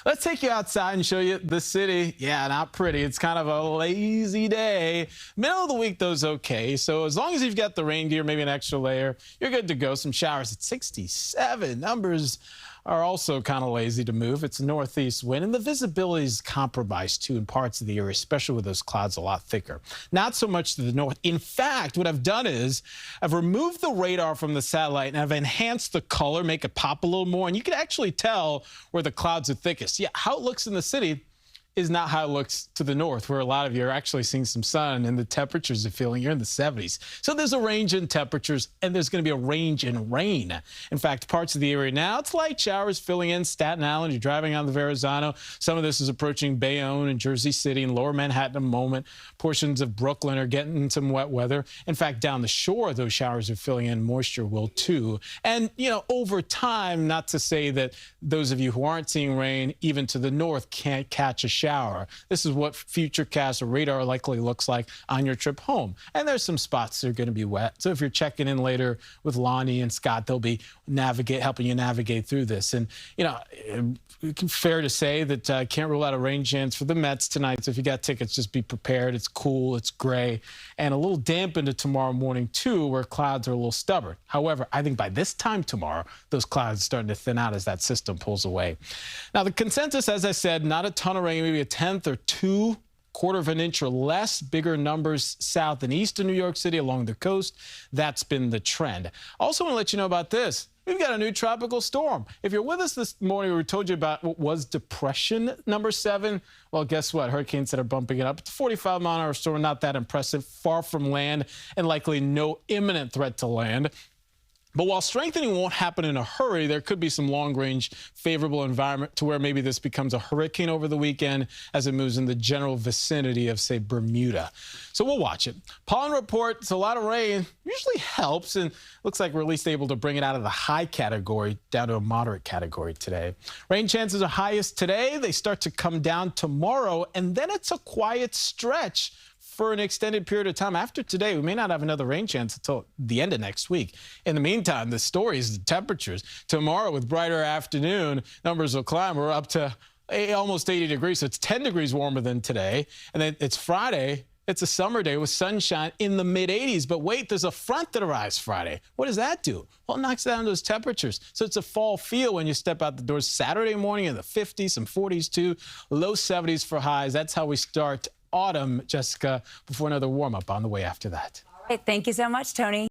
Let's take you outside and show you the city. Yeah, not pretty. It's kind of a lazy day. Middle of the week, though's okay. So as long as you've got the rain gear, maybe an extra layer, you're good to go. Some showers at 67. Numbers are also kind of lazy to move. It's a northeast wind, and the visibility is compromised too in parts of the area, especially with those clouds a lot thicker. Not so much to the north. In fact, what I've done is I've removed the radar from the satellite and I've enhanced the color, make it pop a little more, and you can actually tell where the clouds are thickest. Yeah, how it looks in the city is not how it looks to the north, where a lot of you are actually seeing some sun and the temperatures are feeling you're in the 70s. So there's a range in temperatures, and there's going to be a range in rain. In fact, parts of the area now, it's light showers filling in Staten Island. You're driving on the Verrazano. Some of this is approaching Bayonne and Jersey City and lower Manhattan in a moment. Portions of Brooklyn are getting some wet weather. In fact, down the shore, those showers are filling in. Moisture will too. And, you know, over time, not to say that those of you who aren't seeing rain, even to the north, can't catch a shower. This is what Futurecast or radar likely looks like on your trip home. And there's some spots that are going to be wet. So if you're checking in later with Lonnie and Scott, they'll be helping you navigate through this. And, you know, fair to say that can't rule out a rain chance for the Mets tonight. So if you got tickets, just be prepared. It's cool, it's gray, and a little damp into tomorrow morning too, where clouds are a little stubborn. However, I think by this time tomorrow, those clouds are starting to thin out as that system pulls away. Now, the consensus, as I said, not a ton of rain, maybe a tenth or two, quarter of an inch or less. Bigger numbers south and east of New York City along the coast. That's been the trend. Also want to let you know about this. We've got a new tropical storm. If you're with us this morning, we told you about what was depression number 7. Well, guess what? Hurricanes that are bumping it up. It's a 45-mile-an-hour storm, not that impressive, far from land, and likely no imminent threat to land. But while strengthening won't happen in a hurry, there could be some long-range favorable environment to where maybe this becomes a hurricane over the weekend as it moves in the general vicinity of, say, Bermuda. So we'll watch it. Pollen report, it's a lot of rain, usually helps, and looks like we're at least able to bring it out of the high category down to a moderate category today. Rain chances are highest today. They start to come down tomorrow, and then it's a quiet stretch for an extended period of time. After today, we may not have another rain chance until the end of next week. In the meantime, the story is the temperatures. Tomorrow, with brighter afternoon, numbers will climb. We're up to almost 80 degrees, so it's 10 degrees warmer than today. And then it's Friday. It's a summer day with sunshine in the mid-80s. But wait, there's a front that arrives Friday. What does that do? Well, it knocks down those temperatures. So it's a fall feel when you step out the doors Saturday morning in the 50s, some 40s too, low 70s for highs. That's how we start autumn, Jessica, before another warm-up on the way after that. All right, thank you so much, Tony.